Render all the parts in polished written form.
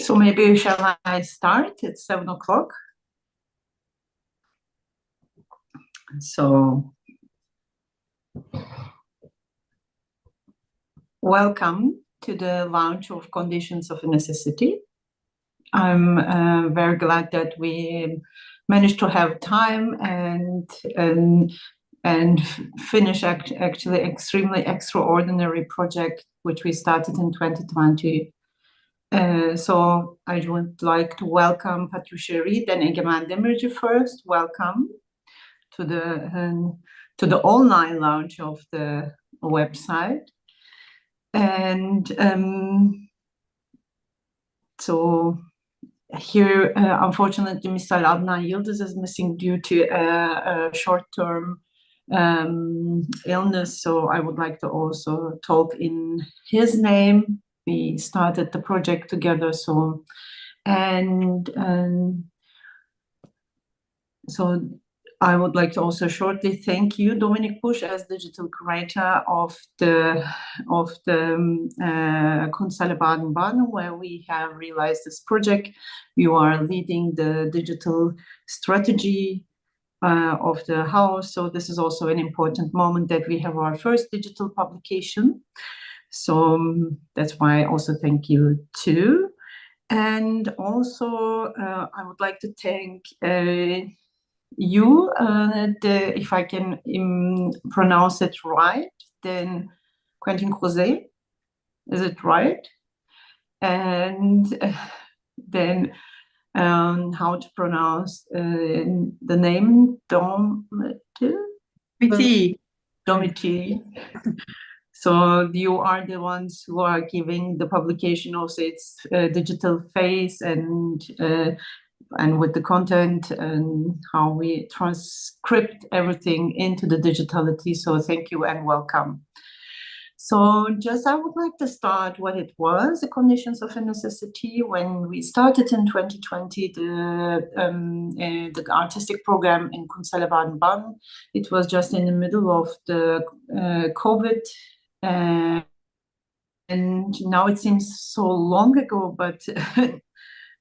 So maybe shall I start? It's 7 o'clock. So welcome to the launch of Conditions of Necessity. I'm very glad that we managed to have time and finish actually extremely extraordinary project which we started in 2020. So I would like to welcome Patricia Reed and Egemen Demirci first. Welcome to the online launch of the website. And so here, unfortunately, Misal Adnan Yıldız is missing due to a short-term illness. So I would like to also talk in his name. We started the project together. So I would like to also shortly thank you, Dominic Bush, as digital curator of the Kunsthalle Baden-Baden, where we have realized this project. You are leading the digital strategy of the house. So this is also an important moment that we have our first digital publication. So that's why I also thank you too. And also I would like to thank you, if I can pronounce it right, then Quentin Crozet, is it right? And then how to pronounce the name, Domiti. So you are the ones who are giving the publication also its digital face and with the content and how we transcript everything into the digitality. So thank you and welcome. So just I would like to start what it was, the Conditions of Necessity. When we started in 2020, the artistic program in Kunsthalle Baden-Baden, it was just in the middle of the COVID. And now it seems so long ago, but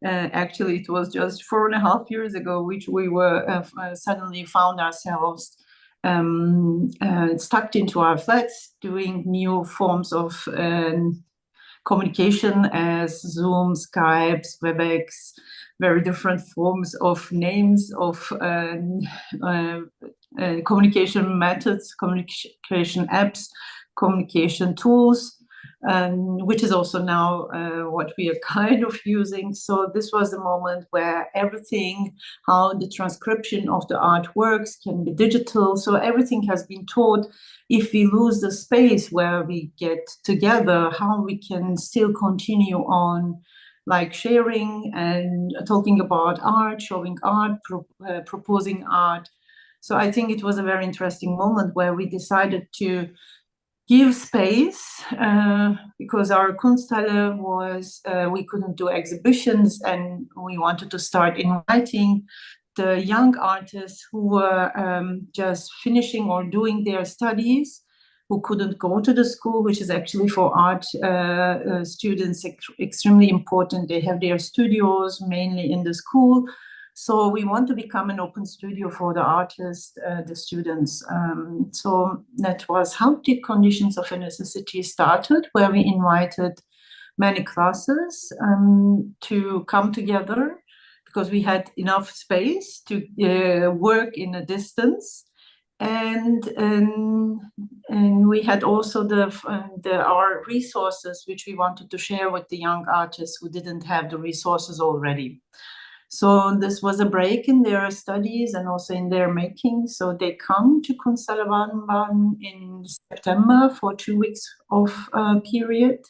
actually it was just 4.5 years ago, which we were suddenly found ourselves stuck into our flats doing new forms of communication as Zoom, Skype, WebEx, very different forms of names of communication methods, communication apps, communication tools, which is also now what we are kind of using. So this was the moment where everything, how the transcription of the artworks can be digital. So everything has been taught. If we lose the space where we get together, how we can still continue on like sharing and talking about art, showing art, proposing art. So I think it was a very interesting moment where we decided to give space because our Kunsthalle was, we couldn't do exhibitions, and we wanted to start inviting the young artists who were just finishing or doing their studies, who couldn't go to the school, which is actually for art students extremely important. They have their studios mainly in the school. So we want to become an open studio for the artists, the students. So that was how the Conditions of Necessity started, where we invited many classes to come together because we had enough space to work in a distance. And we had also our resources, which we wanted to share with the young artists who didn't have the resources already. So this was a break in their studies and also in their making. So they come to Kunsthalle Baden-Baden in September for 2 weeks of period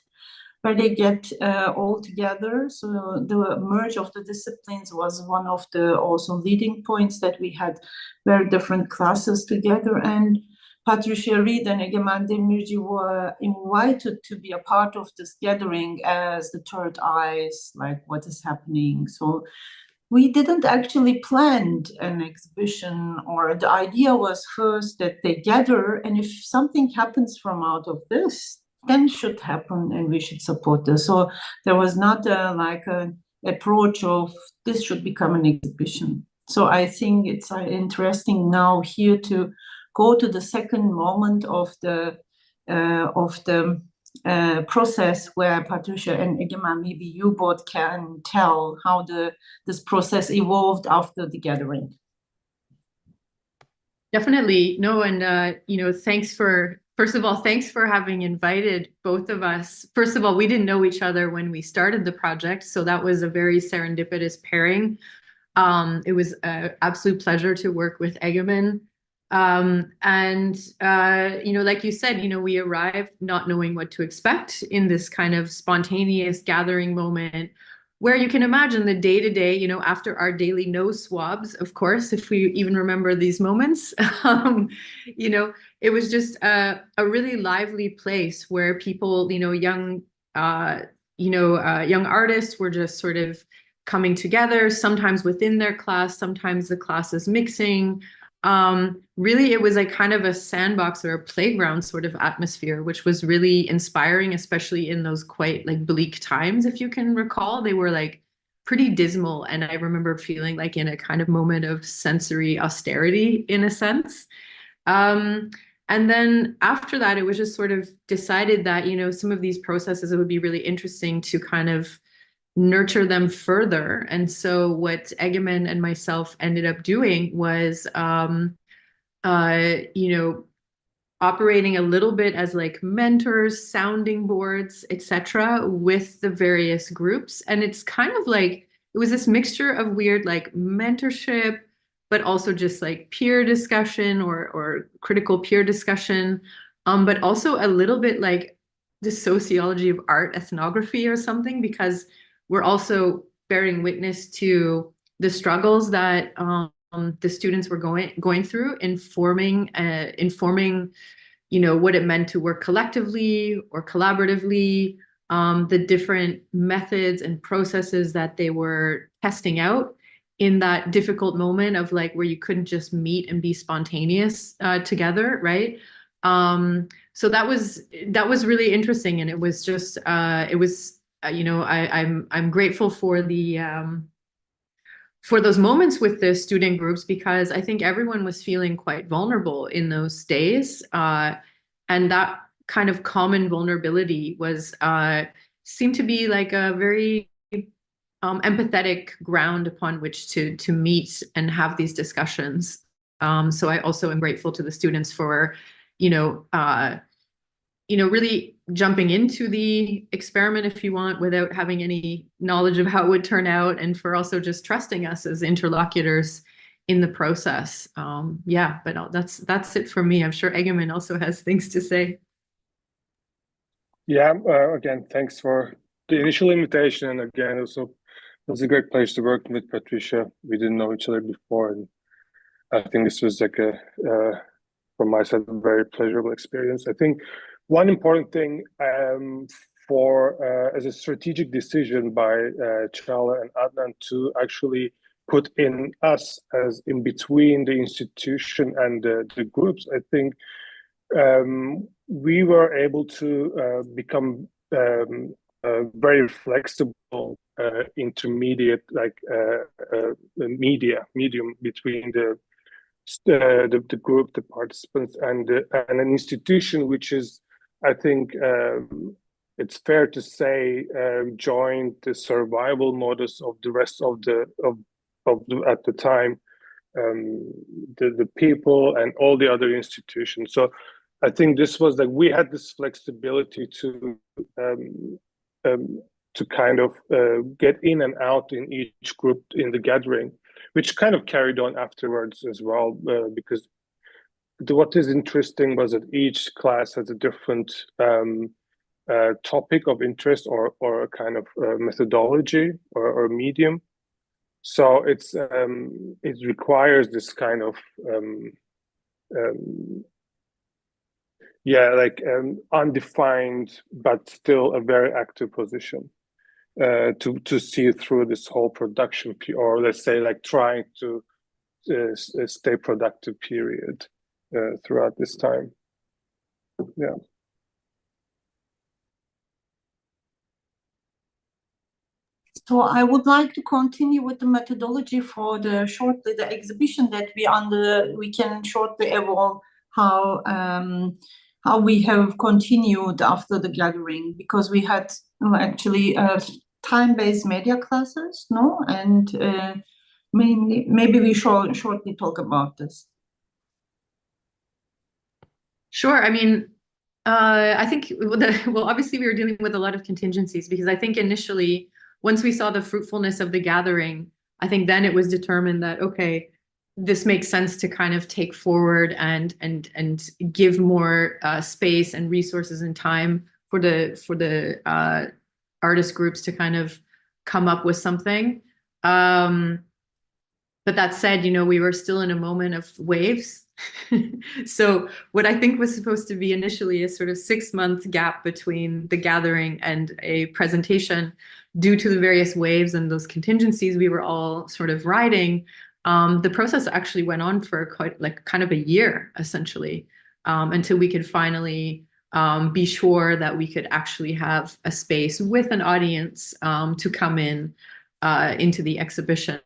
where they get all together. So the merge of the disciplines was one of the also leading points, that we had very different classes together. And Patricia Reed and Egemen Demirci were invited to be a part of this gathering as the third eyes, like what is happening. So we didn't actually plan an exhibition, or the idea was first that they gather, and if something happens from out of this, then should happen and we should support this. So there was not like a approach of this should become an exhibition. So I think it's interesting now here to go to the second moment of the process where Patricia and Egemen, maybe you both can tell how this process evolved after the gathering. Definitely. No, and you know, first of all, thanks for having invited both of us. First of all, we didn't know each other when we started the project, so that was a very serendipitous pairing. It was an absolute pleasure to work with Egemen. And you know, like you said, you know, we arrived not knowing what to expect in this kind of spontaneous gathering moment, where you can imagine the day-to-day, you know, after our daily nose swabs, of course, if we even remember these moments, you know, it was just a really lively place where people, you know, young artists were just sort of coming together, sometimes within their class, sometimes the class is mixing. Really, it was like kind of a sandbox or a playground sort of atmosphere, which was really inspiring, especially in those quite like bleak times. If you can recall, they were like pretty dismal. And I remember feeling like in a kind of moment of sensory austerity in a sense. And then after that, it was just sort of decided that, you know, some of these processes, it would be really interesting to kind of nurture them further. And so what Egemen and myself ended up doing was, you know, operating a little bit as like mentors, sounding boards, etc., with the various groups. And it's kind of like, it was this mixture of weird like mentorship, but also just like peer discussion or critical peer discussion, but also a little bit like the sociology of art ethnography or something, because we're also bearing witness to the struggles that the students were going through in informing, you know, what it meant to work collectively or collaboratively, the different methods and processes that they were testing out in that difficult moment of like where you couldn't just meet and be spontaneous together, right? So that was really interesting, and it was just you know, I'm grateful for the for those moments with the student groups, because I think everyone was feeling quite vulnerable in those days, and that kind of common vulnerability was seemed to be like a very empathetic ground upon which to meet and have these discussions. So I also am grateful to the students for, you know, really jumping into the experiment, if you want, without having any knowledge of how it would turn out, and for also just trusting us as interlocutors in the process. Yeah, but that's it for me. I'm sure Egemen also has things to say. Yeah, again, thanks for the initial invitation. And again, also, it was a great place to work with Patricia. We didn't know each other before, and I think this was like from my side, a very pleasurable experience. I think one important thing for as a strategic decision by Çağla and Adnan to actually put in us as in between the institution and the groups, I think we were able to become very flexible intermediate, like medium between the group, the participants, and an institution, which is, I think, it's fair to say, joined the survival modus of the rest of the at the time, the people and all the other institutions. So I think this was like we had this flexibility to kind of get in and out in each group in the gathering, which kind of carried on afterwards as well, because what is interesting was that each class has a different topic of interest or a kind of methodology or medium. So it requires this kind of undefined but still a very active position to see through this whole production, or let's say like trying to stay productive period throughout this time. Yeah. So I would like to continue with the methodology for the exhibition that we can shortly evolve how we have continued after the gathering, because we had actually time-based media classes, no? And maybe we should shortly talk about this. Sure. I mean, I think, well, obviously we were dealing with a lot of contingencies, because I think initially, once we saw the fruitfulness of the gathering, I think then it was determined that, okay, this makes sense to kind of take forward and give more space and resources and time for the artist groups to kind of come up with something. But that said, you know, we were still in a moment of waves. So what I think was supposed to be initially a sort of 6-month gap between the gathering and a presentation, due to the various waves and those contingencies we were all sort of riding, the process actually went on for quite kind of a year, essentially, until we could finally be sure that we could actually have a space with an audience to come into the exhibition.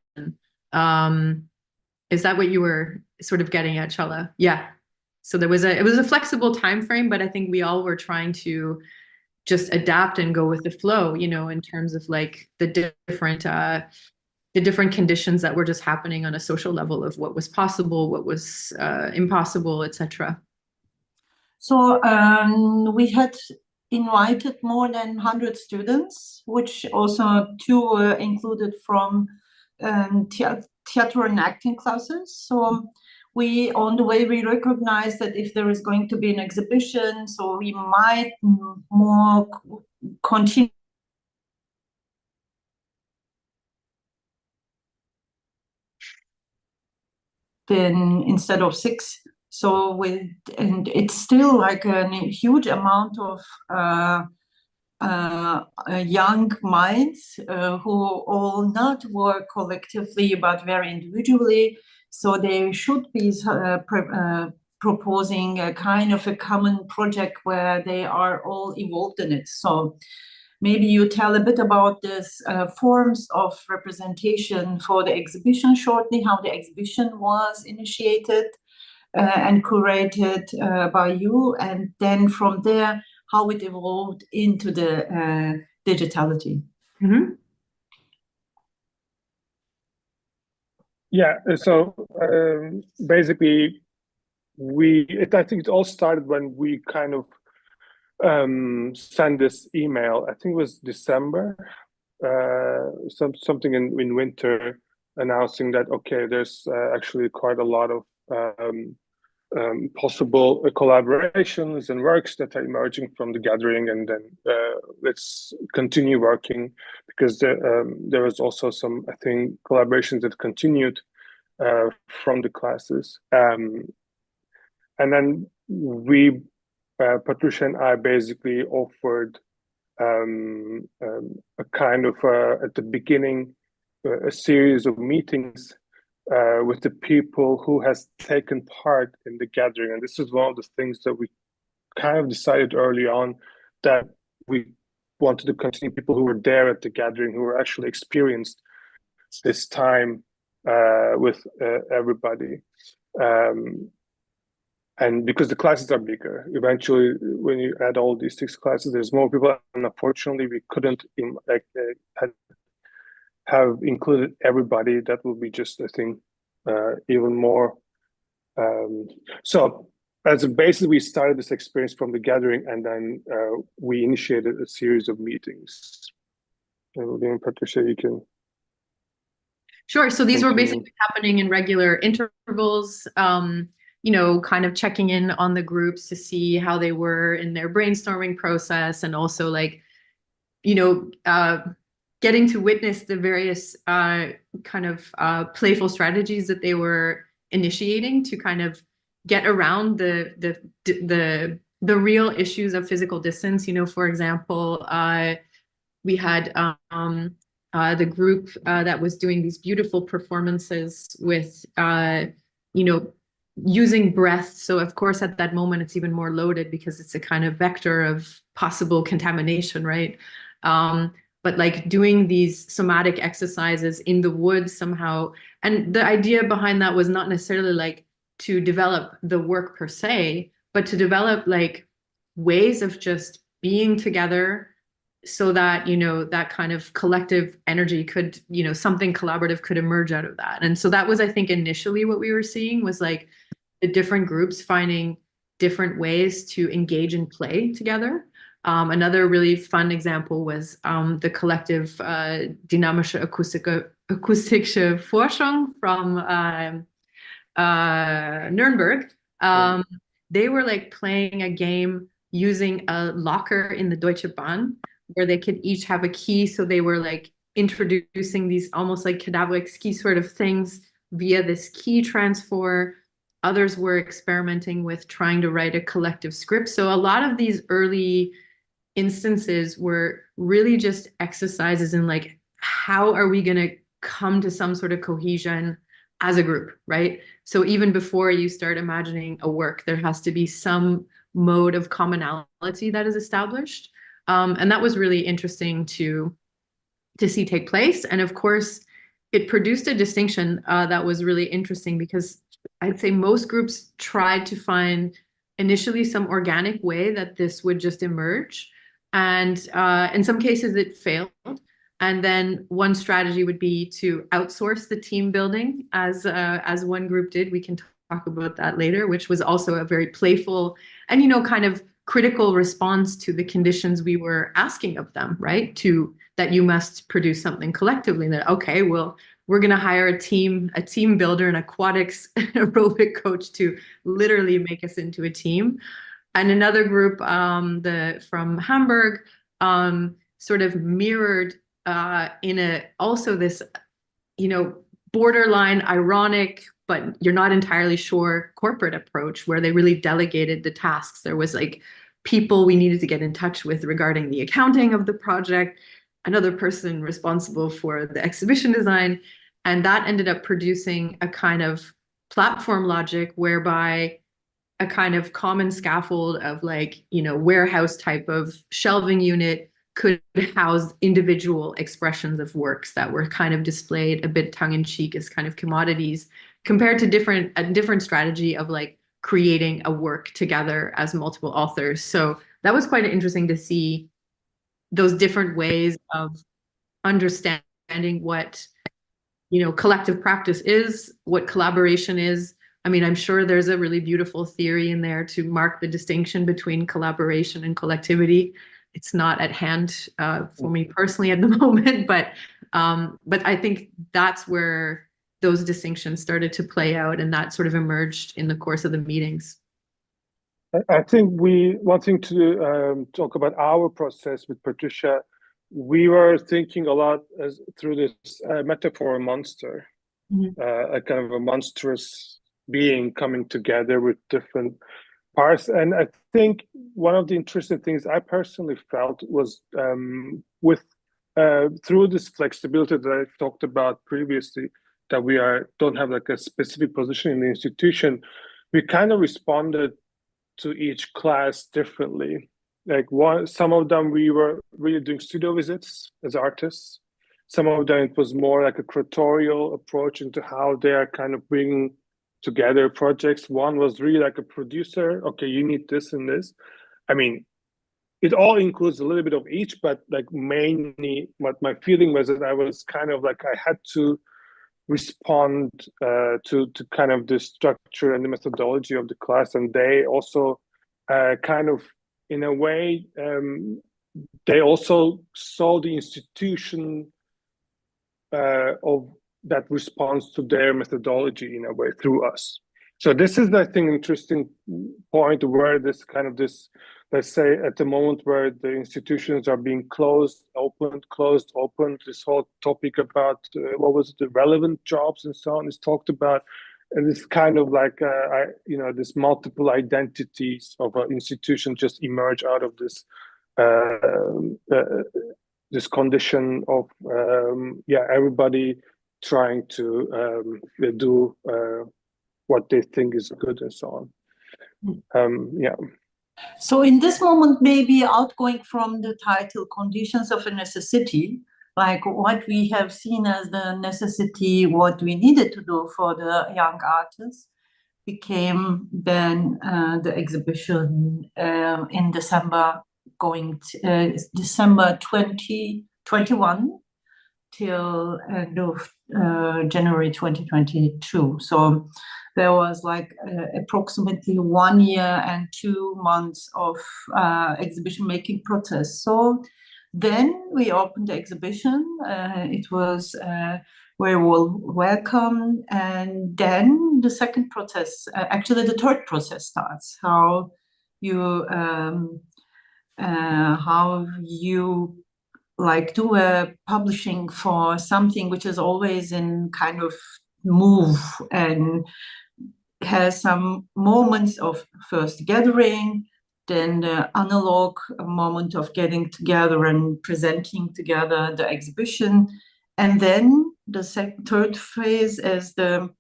Is that what you were sort of getting at, Çağla? Yeah. So it was a flexible time frame, but I think we all were trying to just adapt and go with the flow, you know, in terms of like the different conditions that were just happening on a social level of what was possible, what was impossible, etc. So we had invited more than 100 students, which also 2 were included from theater and acting classes. So on the way we recognized that if there is going to be an exhibition, so we might more continue then instead of 6. So and it's still like a huge amount of young minds who all not work collectively but very individually. So they should be proposing a kind of a common project where they are all involved in it. So maybe you tell a bit about this forms of representation for the exhibition shortly, how the exhibition was initiated and curated by you, and then from there, how it evolved into the digitality. Mm-hmm. Yeah, so basically, I think it all started when we kind of sent this email. I think it was December, something in winter, announcing that, okay, there's actually quite a lot of possible collaborations and works that are emerging from the gathering, and then let's continue working, because there was also some, I think, collaborations that continued from the classes, and then we, Patricia and I, basically offered a kind of at the beginning a series of meetings with the people who has taken part in the gathering. And this is one of the things that we kind of decided early on, that we wanted to continue people who were there at the gathering, who were actually experienced this time with everybody. And because the classes are bigger, eventually, when you add all these 6 classes, there's more people. And unfortunately, we couldn't have included everybody. That would be just, I think, even more. So as a basis, we started this experience from the gathering, and then we initiated a series of meetings. And Patricia, you can. Sure. So these were basically happening in regular intervals, you know, kind of checking in on the groups to see how they were in their brainstorming process, and also like, you know, getting to witness the various kind of playful strategies that they were initiating to kind of get around the real issues of physical distance. You know, for example, we had the group that was doing these beautiful performances with, you know, using breath. So of course, at that moment, it's even more loaded because it's a kind of vector of possible contamination, right? but like doing these somatic exercises in the woods somehow. And the idea behind that was not necessarily like to develop the work per se, but to develop like ways of just being together so that, you know, that kind of collective energy could, you know, something collaborative could emerge out of that. And so that was, I think, initially what we were seeing was like the different groups finding different ways to engage and play together. Another really fun example was the collective Dynamische Akustische Forschung from Nuremberg. They were like playing a game using a locker in the Deutsche Bahn where they could each have a key. So they were like introducing these almost like cadaveric key sort of things via this key transfer. Others were experimenting with trying to write a collective script. So a lot of these early instances were really just exercises in like, how are we going to come to some sort of cohesion as a group, right? So even before you start imagining a work, there has to be some mode of commonality that is established. And that was really interesting to see take place. And of course, it produced a distinction that was really interesting because I'd say most groups tried to find initially some organic way that this would just emerge. And in some cases it failed. And then one strategy would be to outsource the team building as one group did. We can talk about that later, which was also a very playful and, you know, kind of critical response to the conditions we were asking of them, right? That you must produce something collectively. That, okay, well, we're going to hire a team builder, an aquatics aerobic coach to literally make us into a team. And another group from Hamburg sort of mirrored also this, you know, borderline ironic, but you're not entirely sure corporate approach where they really delegated the tasks. There was like people we needed to get in touch with regarding the accounting of the project, another person responsible for the exhibition design. And that ended up producing a kind of platform logic whereby a kind of common scaffold of like, you know, warehouse type of shelving unit could house individual expressions of works that were kind of displayed a bit tongue-in-cheek as kind of commodities compared to a different strategy of like creating a work together as multiple authors. So that was quite interesting to see those different ways of understanding what, you know, collective practice is, what collaboration is. I mean, I'm sure there's a really beautiful theory in there to mark the distinction between collaboration and collectivity. It's not at hand for me personally at the moment, but I think that's where those distinctions started to play out, and that sort of emerged in the course of the meetings. I think wanting to talk about our process with Patricia, we were thinking a lot through this metaphor monster, a kind of a monstrous being coming together with different parts. And I think one of the interesting things I personally felt was through this flexibility that I talked about previously, that we don't have like a specific position in the institution, we kind of responded to each class differently. Like some of them we were really doing studio visits as artists. Some of them it was more like a curatorial approach into how they are kind of bringing together projects. One was really like a producer. Okay, you need this and this. I mean, it all includes a little bit of each, but like mainly what my feeling was that I was kind of like I had to respond to kind of the structure and the methodology of the class, and they also kind of in a way they also saw the institution of that response to their methodology in a way through us. So this is, I think, interesting point where this kind of this, let's say at the moment where the institutions are being closed, opened, this whole topic about what was it, the relevant jobs and so on is talked about. And it's kind of like, this multiple identities of an institution just emerge out of this this condition of everybody trying to do what they think is good and so on. So in this moment, maybe outgoing from the title Conditions of a Necessity, like what we have seen as the necessity, what we needed to do for the young artists, became then the exhibition in December, December 2021 till end of January 2022. So there was like approximately 1 year and 2 months of exhibition making process. So then we opened the exhibition. It was very well welcome. And then the second process, actually the third process starts, how you like do a publishing for something which is always in kind of move and has some moments of first gathering, then the analog moment of getting together and presenting together the exhibition. And then the third phase is the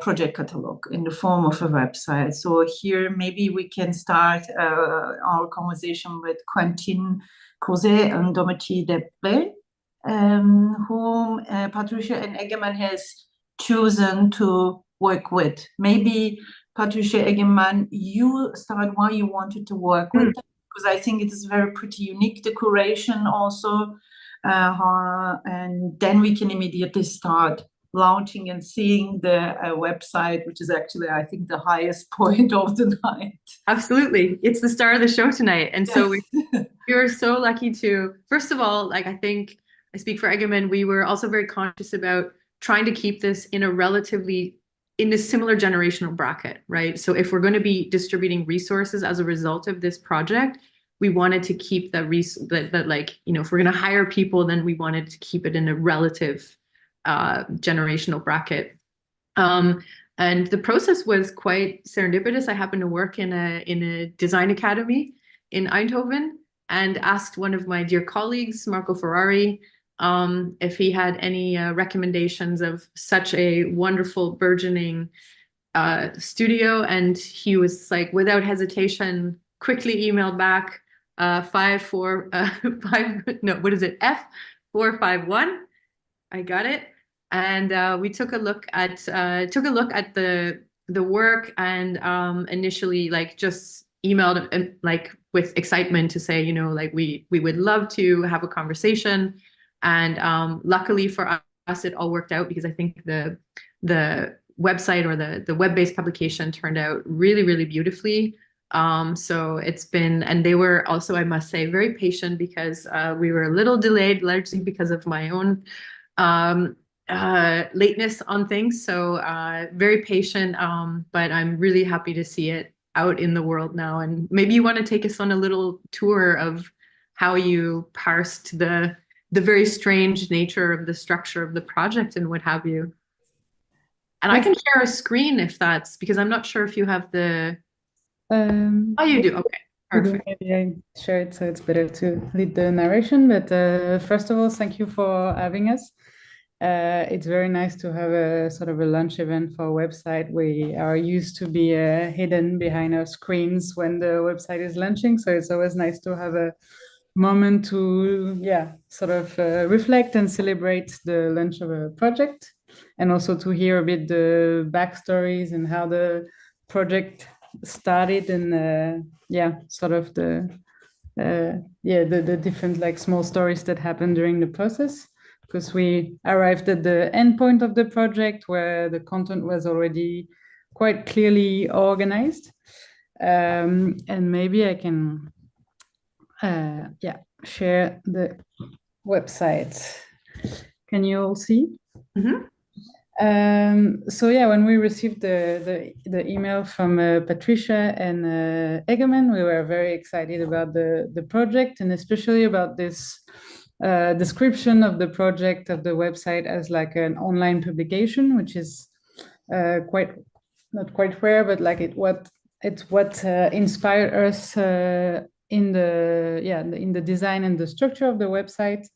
project catalog in the form of a website. So here maybe we can start our conversation with Quentin Crozet and Domitille Debré, whom Patricia and Egemen has chosen to work with. Maybe Patricia Egemen, you start why you wanted to work with them, because I think it is very pretty unique, the curation also, and then we can immediately start launching and seeing the website, which is actually, I think, the highest point of the night. Absolutely. It's the star of the show tonight. And so we were so lucky to, first of all, like I think I speak for Egemen, we were also very conscious about trying to keep this in a similar generational bracket, right? So if we're going to be distributing resources as a result of this project, we wanted to keep that like, you know, if we're going to hire people, then we wanted to keep it in a relative generational bracket. And the process was quite serendipitous. I happened to work in a design academy in Eindhoven and asked one of my dear colleagues, Marco Ferrari, if he had any recommendations of such a wonderful burgeoning studio. And he was like, without hesitation, quickly emailed back F451. I got it. And we took a look at the work and initially like just emailed like with excitement to say, you know, like we would love to have a conversation. And luckily for us, it all worked out because I think the website or the web-based publication turned out really, really beautifully. So it's been, and they were also, I must say, very patient because we were a little delayed, largely because of my own lateness on things. So very patient, but I'm really happy to see it out in the world now. And maybe you want to take us on a little tour of how you parsed the very strange nature of the structure of the project and what have you. And I can share a screen if that's, because I'm not sure if you have the, oh, you do, okay. Perfect. Maybe I share it so it's better to lead the narration. But first of all, thank you for having us. It's very nice to have a sort of a launch event for a website. We are used to be hidden behind our screens when the website is launching. So it's always nice to have a moment to, sort of reflect and celebrate the launch of a project, and also to hear a bit the backstories and how the project started and sort of the different like small stories that happened during the process, because we arrived at the end point of the project where the content was already quite clearly organized. And maybe I can share the website. Can you all see? Mm-hmm. So when we received the email from Patricia and Egemen, we were very excited about the project, and especially about this description of the project of the website as like an online publication, which is not quite rare, but like it's what inspired us in the design and the structure of the website.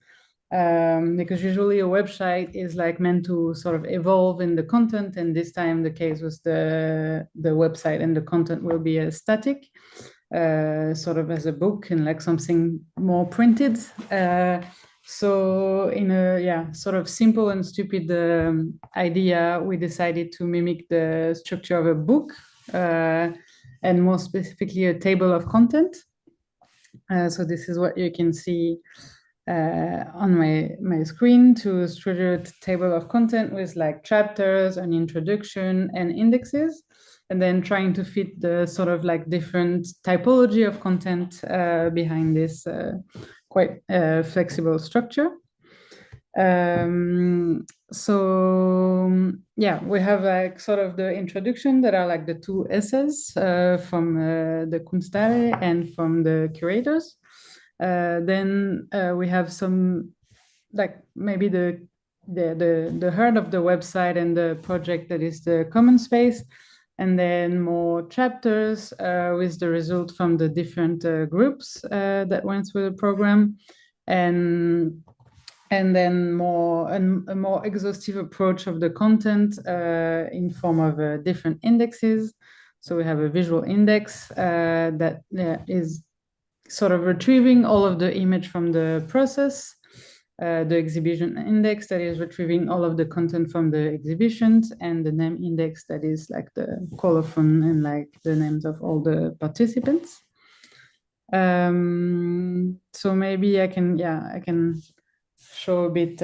because usually a website is like meant to sort of evolve in the content, and this time the case was the website and the content will be static, sort of as a book and like something more printed. So in a sort of simple and stupid idea, we decided to mimic the structure of a book, and more specifically a table of content. So this is what you can see on my screen, to structured table of content with like chapters, an introduction and indexes, and then trying to fit the sort of like different typology of content behind this quite flexible structure. So yeah, we have like sort of the introduction that are like the two essays from the Kunsthalle and from the curators. Then we have some like maybe the heart of the website and the project that is the common space, and then more chapters with the result from the different groups that went through the program, and then a more exhaustive approach of the content in form of different indexes. So we have a visual index that is sort of retrieving all of the image from the process, the exhibition index that is retrieving all of the content from the exhibitions, and the name index that is like the colophon and like the names of all the participants. So maybe I can show a bit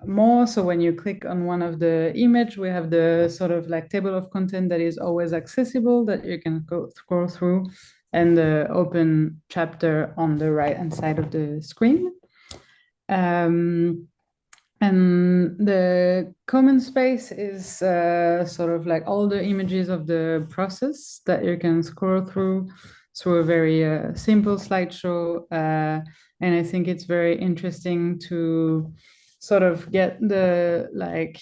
more. So when you click on one of the image, we have the sort of like table of content that is always accessible, that you can scroll through, and the open chapter on the right hand side of the screen. And the common space is sort of like all the images of the process that you can scroll through a very simple slideshow. And I think it's very interesting to sort of get the like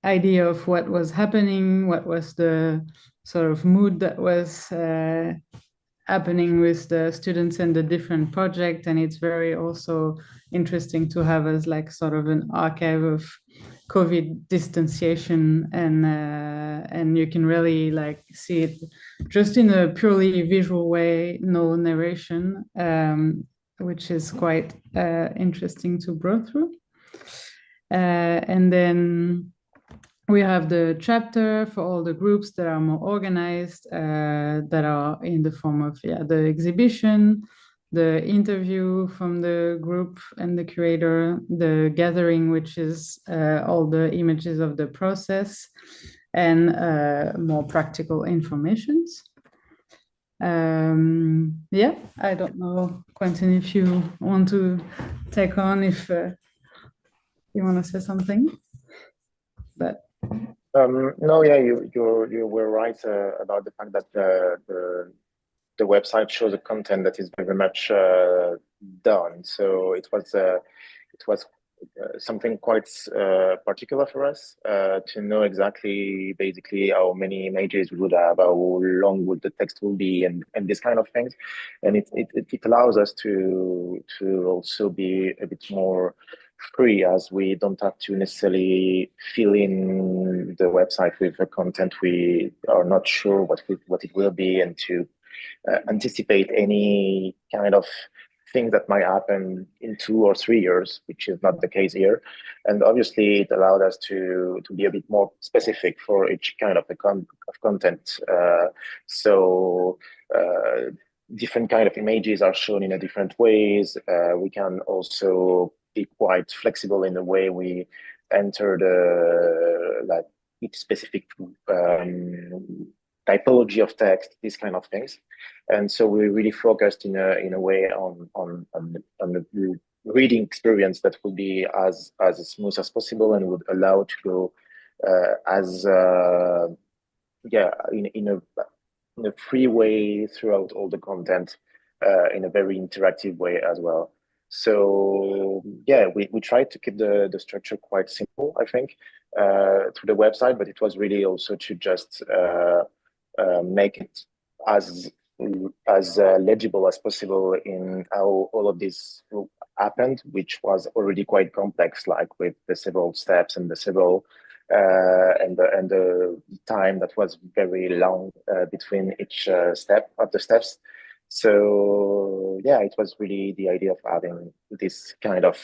idea of what was happening, what was the sort of mood that was happening with the students and the different projects. And it's very also interesting to have as like sort of an archive of COVID distanciation, and you can really like see it just in a purely visual way, no narration, which is quite interesting to browse through. And then we have the chapter for all the groups that are more organized, that are in the form of the exhibition, the interview from the group and the curator, the gathering, which is all the images of the process, and more practical informations. Yeah, I don't know, Quentin, if you want to take on, if you want to say something, but. No, yeah, you were right about the fact that the website shows a content that is very much done. So it was something quite particular for us to know exactly basically how many images we would have, how long would the text will be, and this kind of things. And it allows us to also be a bit more free, as we don't have to necessarily fill in the website with the content we are not sure what it will be, and to anticipate any kind of thing that might happen in 2 or 3 years, which is not the case here. And obviously it allowed us to be a bit more specific for each kind of content. So different kind of images are shown in a different ways. We can also be quite flexible in the way we enter the like each specific typology of text, these kind of things. And so we really focused in a way on the reading experience that would be as smooth as possible, and would allow to go in a free way throughout all the content, in a very interactive way as well. So yeah, we tried to keep the structure quite simple, I think, through the website, but it was really also to just make it as legible as possible in how all of this happened, which was already quite complex, like with the several steps and the several and the time that was very long between each step of the steps. So yeah, it was really the idea of having this kind of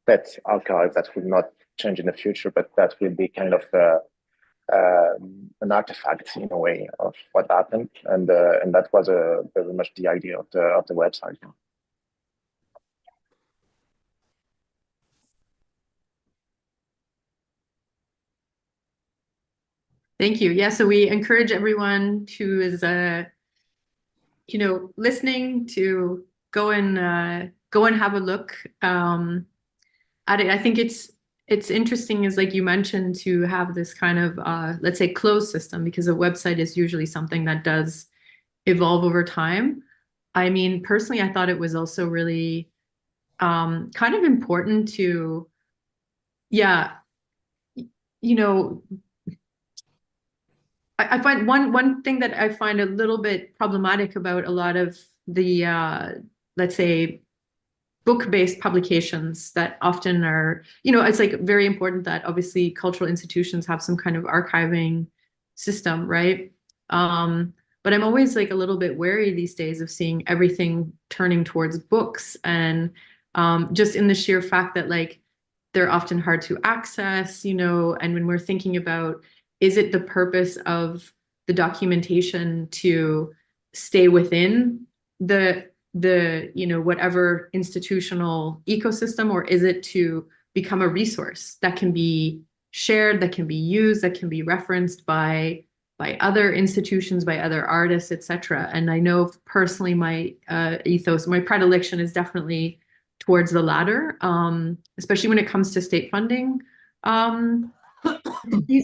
pet archive that will not change in the future, but that will be kind of an artifact in a way of what happened, and that was very much the idea of the website. Thank you. Yeah, so we encourage everyone who is listening to go and have a look at it. I think it's interesting, is like you mentioned, to have this kind of let's say closed system, because a website is usually something that does evolve over time. I mean, personally, I thought it was also really kind of important to, I find one thing that I find a little bit problematic about a lot of the let's say book-based publications that often are, it's like very important that obviously cultural institutions have some kind of archiving system, right? But I'm always like a little bit wary these days of seeing everything turning towards books, and just in the sheer fact that like they're often hard to access, and when we're thinking about, is it the purpose of the documentation to stay within the whatever institutional ecosystem, or is it to become a resource that can be shared, that can be used, that can be referenced by other institutions, by other artists, etc.? And I know personally my ethos, my predilection is definitely towards the latter, especially when it comes to state funding.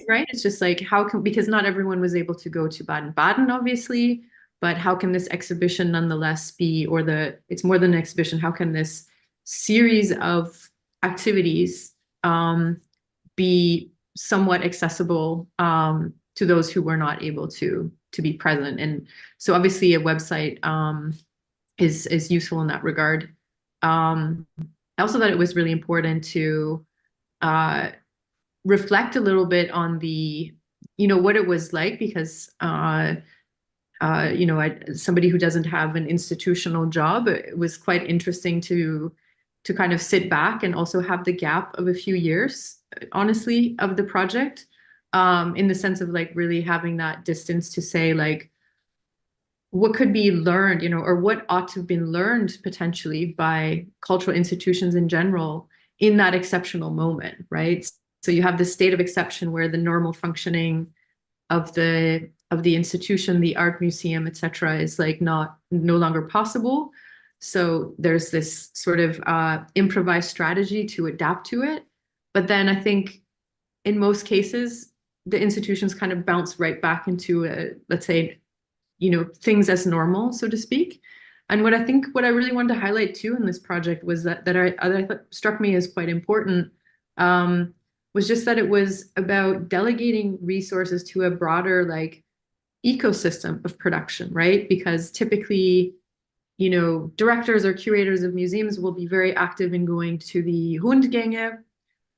Right? It's just like, because not everyone was able to go to Baden-Baden, obviously, but how can this exhibition nonetheless be, it's more than an exhibition, how can this series of activities be somewhat accessible to those who were not able to be present? And so obviously a website is useful in that regard. I also thought it was really important to reflect a little bit on the, what it was like, because somebody who doesn't have an institutional job, it was quite interesting to kind of sit back and also have the gap of a few years, honestly, of the project, in the sense of like really having that distance to say like, what could be learned, or what ought to have been learned potentially by cultural institutions in general in that exceptional moment, right? So you have this state of exception where the normal functioning of the institution, the art museum, etc., is like no longer possible. So there's this sort of improvised strategy to adapt to it. But then I think in most cases, the institutions kind of bounce right back into let's say, things as normal, so to speak. And what I really wanted to highlight too in this project was that I thought struck me as quite important, was just that it was about delegating resources to a broader like ecosystem of production, right? Because typically, directors or curators of museums will be very active in going to the Rundgänge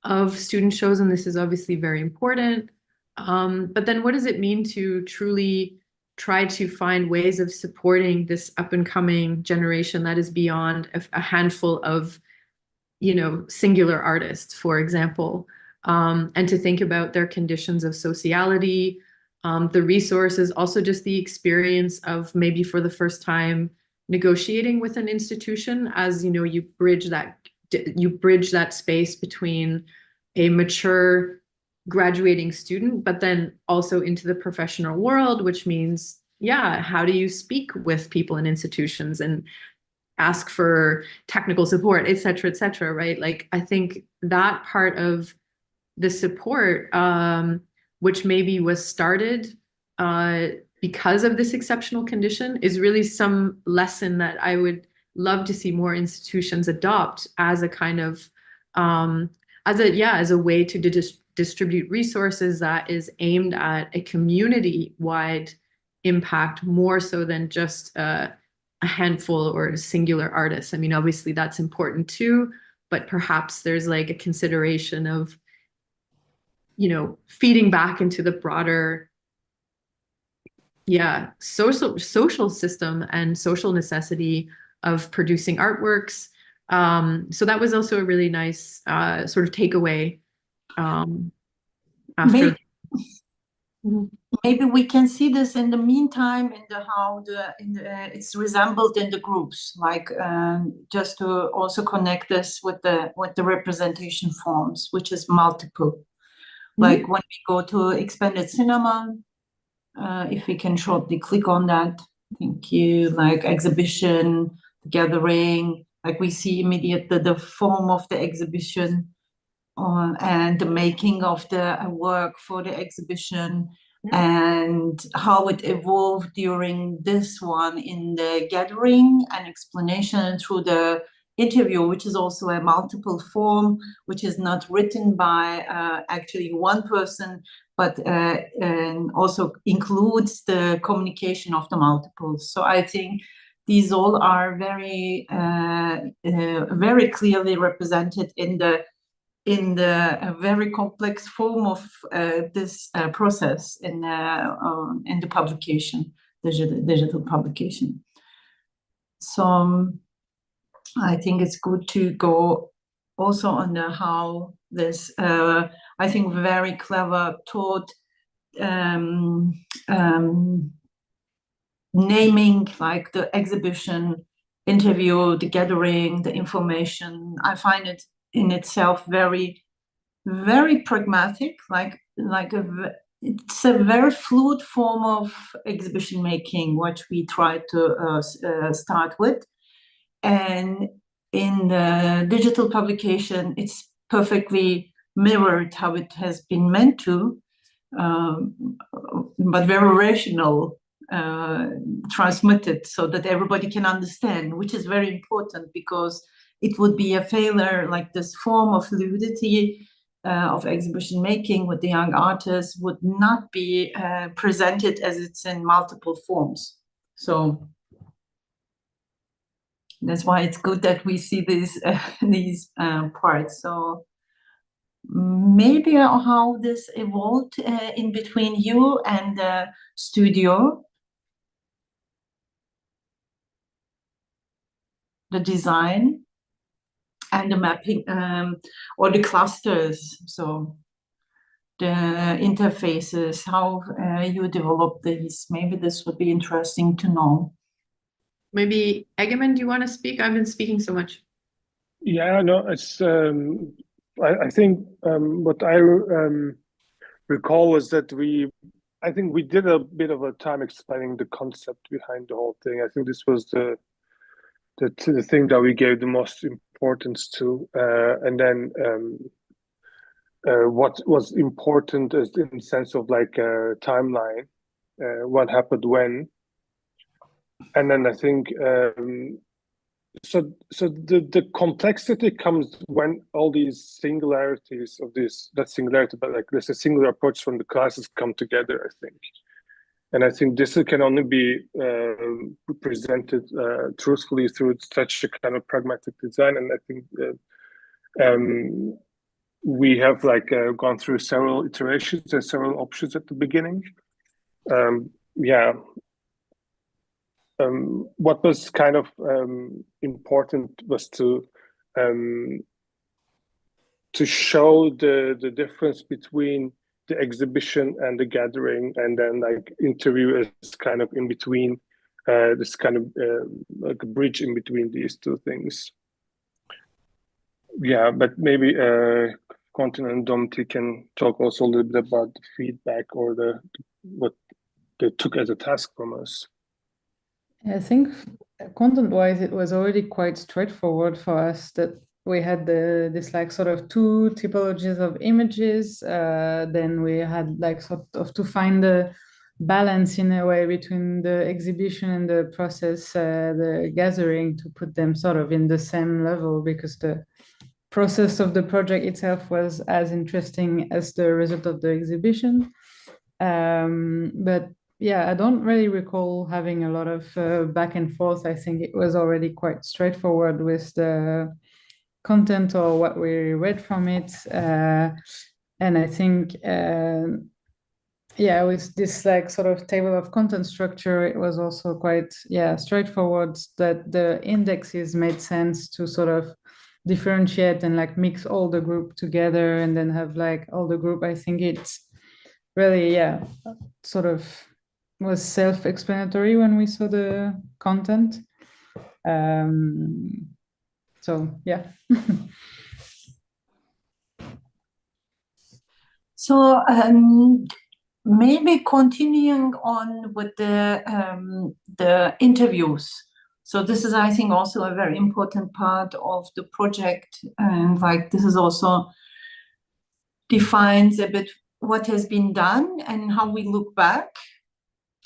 of student shows, and this is obviously very important. But then what does it mean to truly try to find ways of supporting this up and coming generation that is beyond a handful of, singular artists, for example, and to think about their conditions of sociality, the resources, also just the experience of maybe for the first time negotiating with an institution, as you bridge that space between a mature graduating student, but then also into the professional world, which means, how do you speak with people in institutions and ask for technical support, et cetera, right? Like, I think that part of the support, which maybe was started because of this exceptional condition, is really some lesson that I would love to see more institutions adopt as a kind of, as a way to distribute resources that is aimed at a community-wide impact, more so than just a a handful or a singular artist. I mean, obviously that's important too, but perhaps there's like a consideration of, you know, feeding back into the broader, social system and social necessity of producing artworks. So that was also a really nice sort of takeaway after. Maybe we can see this in the meantime in the how it's resembled in the groups, like just to also connect this with the representation forms, which is multiple. Like when we go to expanded cinema, if we can shortly click on that, thank you. Like exhibition, gathering, like we see immediately the form of the exhibition and the making of the work for the exhibition and how it evolved during this one in the gathering and explanation through the interview, which is also a multiple form, which is not written by actually one person, but and also includes the communication of the multiples. So I think these all are very, very clearly represented in the very complex form of this process in the publication, digital publication. So I think it's good to go also on how this, I think, very clever taught naming, like the exhibition, interview, the gathering, the information. I find it in itself very, very pragmatic, it's a very fluid form of exhibition making, which we try to start with. And in the digital publication, it's perfectly mirrored how it has been meant to, but very rational, transmitted so that everybody can understand, which is very important because it would be a failure, like this form of fluidity of exhibition making with the young artists would not be presented as it's in multiple forms. So that's why it's good that we see these parts. So maybe how this evolved in between you and the studio, the design and the mapping or the clusters, so the interfaces, how you develop these. Maybe this would be interesting to know. Maybe Egemen, do you want to speak? I've been speaking so much. Yeah, no, it's I think what I recall was that I think we did a bit of a time explaining the concept behind the whole thing. I think this was the thing that we gave the most importance to, and then what was important is in the sense of like a timeline, what happened when, and then I think so the complexity comes when all these singularities of that singularity, but like there's a singular approach from the classes come together, I think. And I think this can only be presented truthfully through such a kind of pragmatic design. And I think we have like gone through several iterations and several options at the beginning. What was kind of important was to show the difference between the exhibition and the gathering, and then like interview is kind of in between, this kind of like a bridge in between these two things. Yeah, but maybe Quentin and Domti can talk also a little bit about the feedback or what they took as a task from us. I think content-wise, it was already quite straightforward for us that we had this like sort of two typologies of images. Then we had like sort of to find the balance in a way between the exhibition and the process, the gathering, to put them sort of in the same level, because the process of the project itself was as interesting as the result of the exhibition. But yeah, I don't really recall having a lot of back and forth. I think it was already quite straightforward with the content or what we read from it. And I think, yeah, with this like sort of table of content structure, it was also quite, yeah, straightforward that the indexes made sense to sort of differentiate and like mix all the group together and then have like all the group. I think it's really, yeah, sort of was self-explanatory when we saw the content. So yeah. So maybe continuing on with the interviews. So this is, I think, also a very important part of the project, and like this is also defines a bit what has been done and how we look back.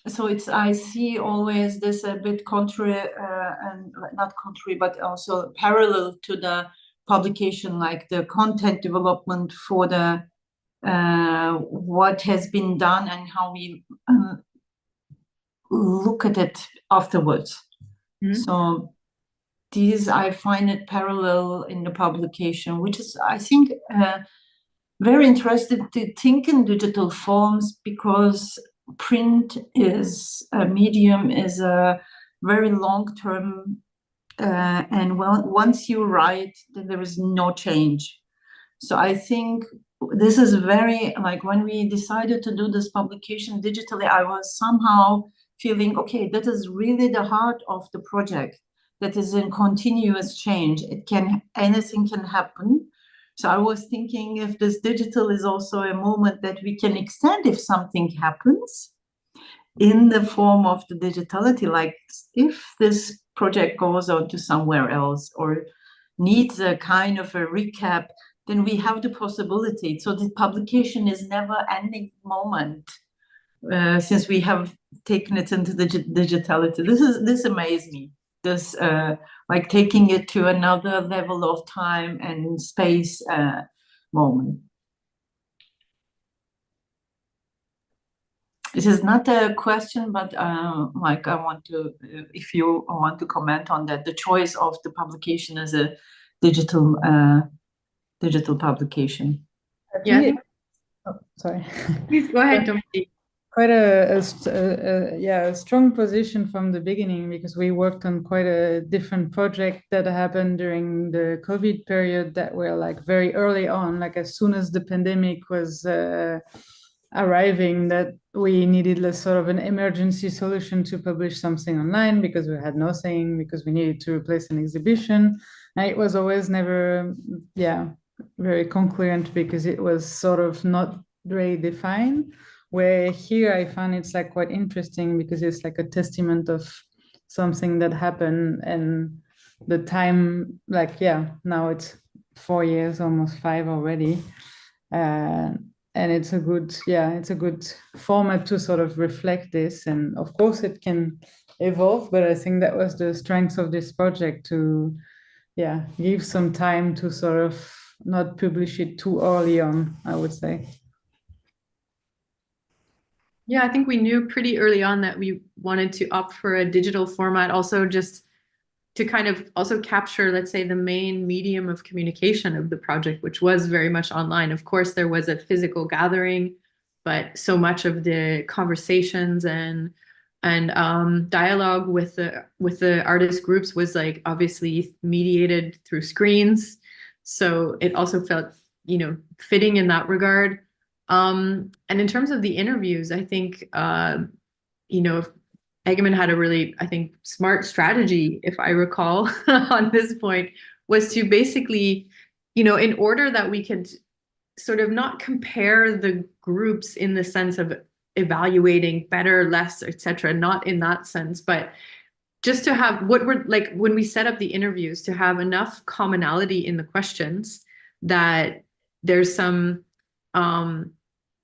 So it's, I see always this a bit contrary and not contrary, but also parallel to the publication, like the content development for the what has been done and how we look at it afterwards. So these, I find it parallel in the publication, which is, I think, very interested to think in digital forms, because print is a medium, is a very long-term, and once you write, then there is no change. So I think this is very, like when we decided to do this publication digitally, I was somehow feeling, okay, that is really the heart of the project, that is in continuous change. Anything can happen. So I was thinking if this digital is also a moment that we can extend if something happens in the form of the digitality, like if this project goes on to somewhere else or needs a kind of a recap, then we have the possibility. So the publication is never ending moment since we have taken it into the digitality. This amazed me. This like taking it to another level of time and space moment. This is not a question, but like I want to, if you want to comment on that, the choice of the publication as a digital publication. Yeah, I think, sorry. please go ahead, Dominique. Quite a strong position from the beginning, because we worked on quite a different project that happened during the COVID period that were like very early on, like as soon as the pandemic was arriving, that we needed a sort of an emergency solution to publish something online because we had nothing, because we needed to replace an exhibition. And it was always never, very concurrent, because it was sort of not very defined. Where here I find it's like quite interesting, because it's like a testament of something that happened, and the time, like, now it's 4 years, almost 5 already. And it's a good format to sort of reflect this. And of course it can evolve, but I think that was the strength of this project, to give some time to sort of not publish it too early on, I would say. Yeah, I think we knew pretty early on that we wanted to opt for a digital format, also just to kind of also capture, let's say, the main medium of communication of the project, which was very much online. Of course, there was a physical gathering, but so much of the conversations and dialogue with the artist groups was like obviously mediated through screens. So it also felt, fitting in that regard. And in terms of the interviews, I think, Egemen had a really, I think, smart strategy, if I recall, on this point, was to basically, in order that we could sort of not compare the groups in the sense of evaluating better, less, etc., not in that sense, but just to have what we're like when we set up the interviews, to have enough commonality in the questions that there's some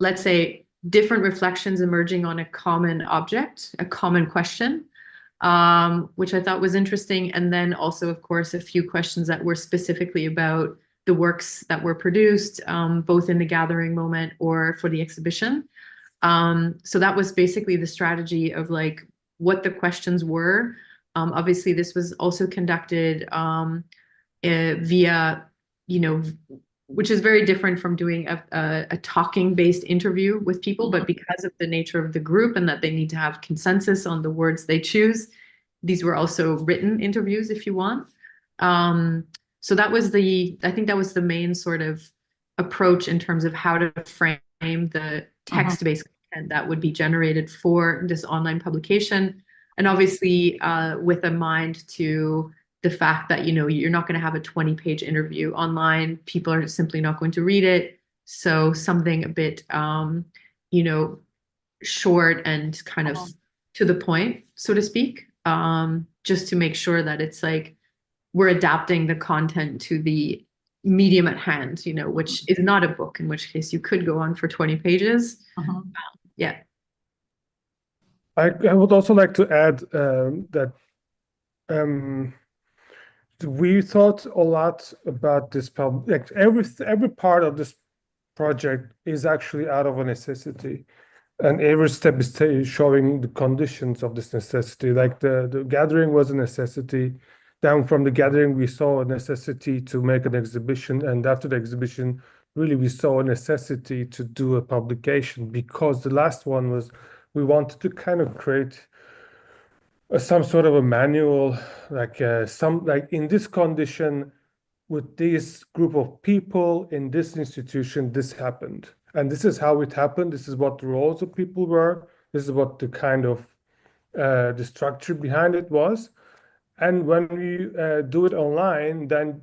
let's say, different reflections emerging on a common object, a common question, which I thought was interesting. And then also, of course, a few questions that were specifically about the works that were produced, both in the gathering moment or for the exhibition. So that was basically the strategy of like what the questions were. Obviously, this was also conducted via, which is very different from doing a talking-based interview with people, but because of the nature of the group and that they need to have consensus on the words they choose, these were also written interviews, if you want. So that was I think that was the main sort of approach in terms of how to frame the text-based content that would be generated for this online publication. And obviously with a mind to the fact that, you're not going to have a 20-page interview online. People are simply not going to read it. So something a bit, short and kind of to the point, so to speak, just to make sure that it's like we're adapting the content to the medium at hand, which is not a book, in which case you could go on for 20 pages. Yeah. I would also like to add that we thought a lot about this problem. Like every part of this project is actually out of a necessity, and every step is showing the conditions of this necessity. Like the gathering was a necessity. Then from the gathering, we saw a necessity to make an exhibition, and after the exhibition, really we saw a necessity to do a publication, because the last one was we wanted to kind of create some sort of a manual, like in this condition, with this group of people in this institution, this happened, and this is how it happened. This is what the roles of people were. This is what the kind of the structure behind it was. And when we do it online, then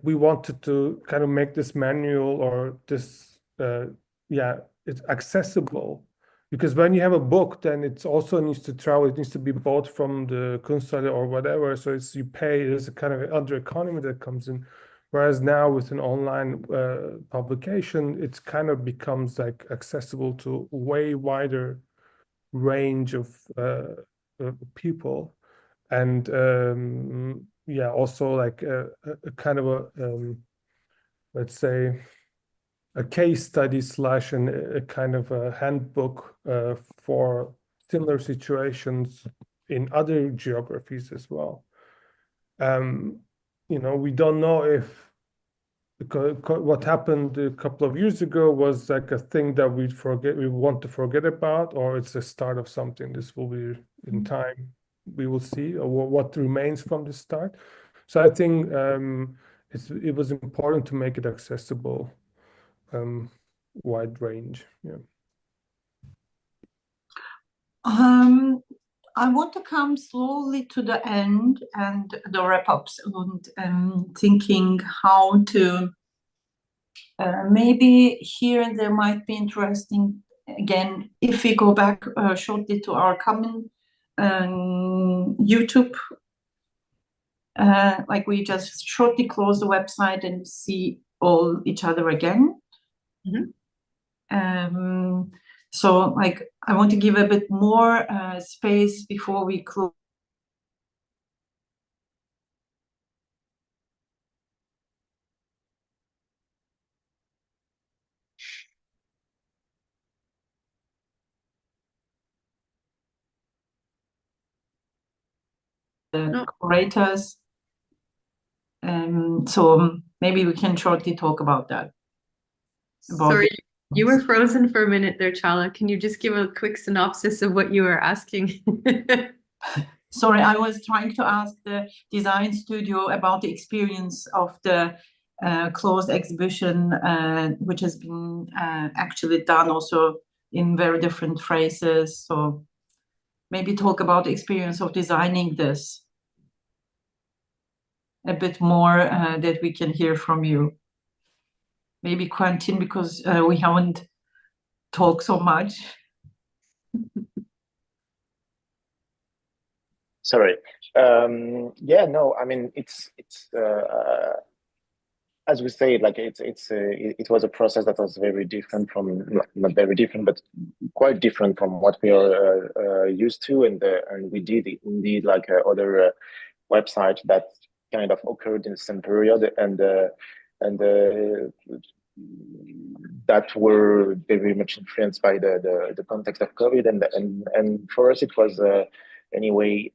we wanted to kind of make this manual or this it's accessible. Because when you have a book, then it also needs to travel. It needs to be bought from the Kunsthalle or whatever. So you pay. There's a kind of other economy that comes in. Whereas now with an online publication, it kind of becomes like accessible to a way wider range of people, and also like a kind of a let's say a case study / a kind of a handbook for similar situations in other geographies as well. We don't know if what happened a couple of years ago was like a thing that we want to forget about, or it's the start of something. This will be in time, we will see, or what remains from the start. So I think it was important to make it accessible, wide range. I want to come slowly to the end and the wrap-ups, and thinking how to maybe here and there might be interesting, again, if we go back shortly to our common YouTube, like we just shortly close the website and see all each other again. So like I want to give a bit more space before we close. The curators. So maybe we can shortly talk about that. Sorry, you were frozen for a minute there, Çağla. Can you just give a quick synopsis of what you were asking? Sorry, I was trying to ask the design studio about the experience of the closed exhibition, which has been actually done also in very different phrases. So maybe talk about the experience of designing this a bit more, that we can hear from you. Maybe Quentin, because we haven't talked so much. Sorry. No, I mean, it's as we say, like it was a process that was very different from, not very different, but quite different from what we are used to, and we did indeed like other website that kind of occurred in the same period, and that that were very much influenced by the context of COVID, and for us it was anyway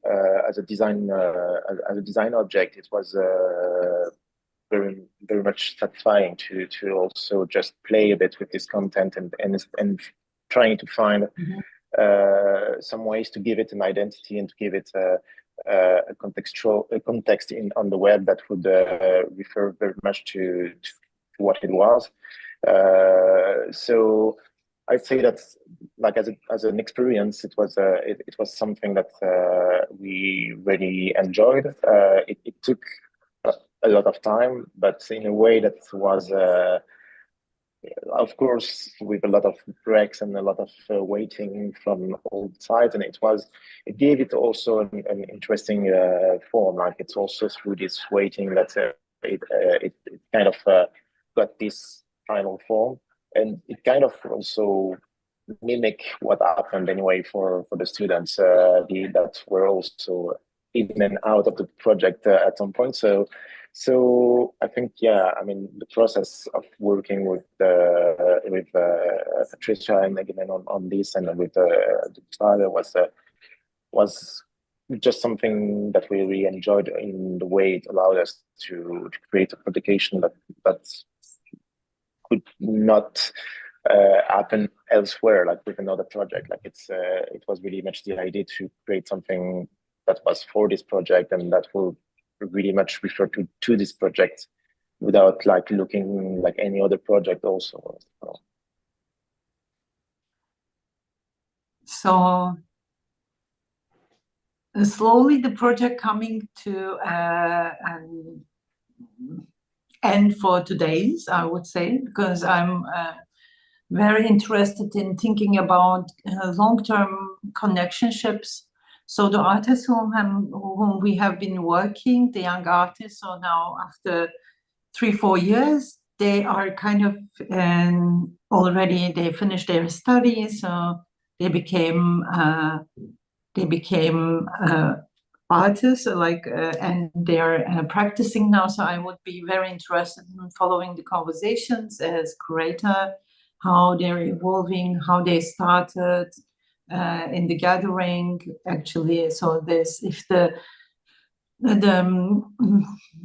as a design object, it was very much satisfying to also just play a bit with this content and trying to find some ways to give it an identity and to give it a context on the web that would refer very much to what it was. So I'd say that, like, as an experience, it was something that we really enjoyed. It took a lot of time, but in a way that was, of course, with a lot of breaks and a lot of waiting from all sides, and it gave it also an interesting form. Like, it's also through this waiting that it kind of got this final form, and it kind of also mimic what happened anyway for the students that were also in and out of the project at some point. So I think, yeah, I mean, the process of working with Patricia and Egemen on this, and with the Kunsthalle was just something that we really enjoyed in the way it allowed us to create a publication that could not happen elsewhere, like with another project. Like, it was really much the idea to create something that was for this project and that will really much refer to this project without like looking like any other project also. So slowly the project coming to an end for today's, I would say, because I'm very interested in thinking about long-term connectionships. So the artists whom we have been working, the young artists, so now after 3-4 years, they are kind of already, they finished their studies, so they became artists, like, and they're practicing now. So I would be very interested in following the conversations as curator, how they're evolving, how they started in the gathering, actually. So this, if the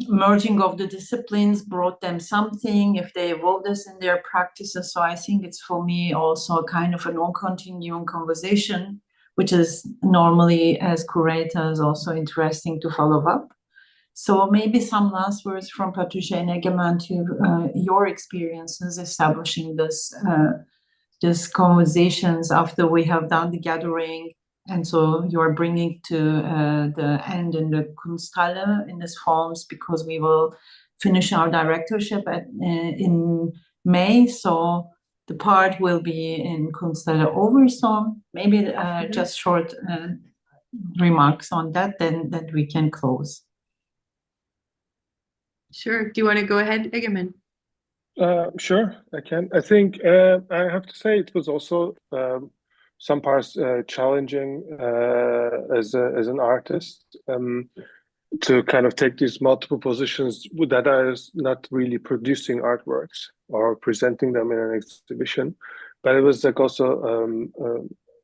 merging of the disciplines brought them something, if they evolved this in their practices. So I think it's, for me, also a kind of a non-continuing conversation, which is normally, as curators, also interesting to follow up. So maybe some last words from Patricia and Egemen to your experiences establishing this conversations after we have done the gathering, and so you're bringing to the end in the Kunsthalle in these forms, because we will finish our directorship in May. So the part will be in Kunsthalle over. So maybe just short remarks on that, then that we can close. Sure. Do you want to go ahead, Egemen? Sure, I can. I think I have to say it was also some parts challenging as an artist to kind of take these multiple positions that are not really producing artworks or presenting them in an exhibition, but it was like also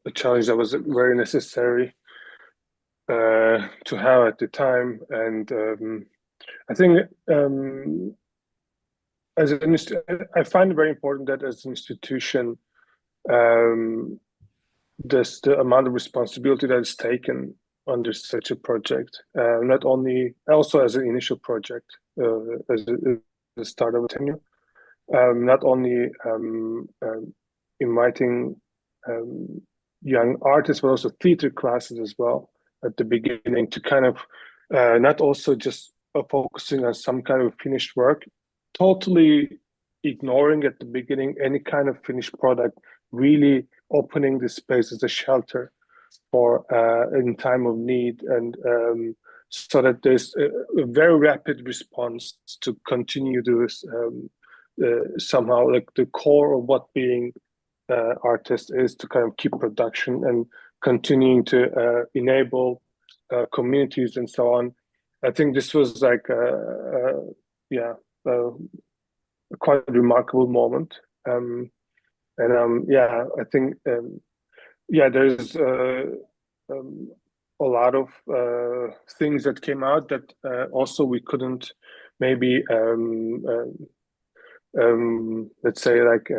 a challenge that was very necessary to have at the time. And I think I find it very important that as an institution, the amount of responsibility that is taken under such a project, not only, also as an initial project, as the start of a tenure, not only inviting young artists, but also theater classes as well at the beginning, to kind of not also just focusing on some kind of finished work, totally ignoring at the beginning any kind of finished product, really opening the space as a shelter for in time of need, and so that there's a very rapid response to continue this somehow, like the core of what being artist is, to kind of keep production and continuing to enable communities and so on. I think this was like quite a remarkable moment. And yeah, I think yeah, there's a lot of things that came out that also we couldn't maybe let's say like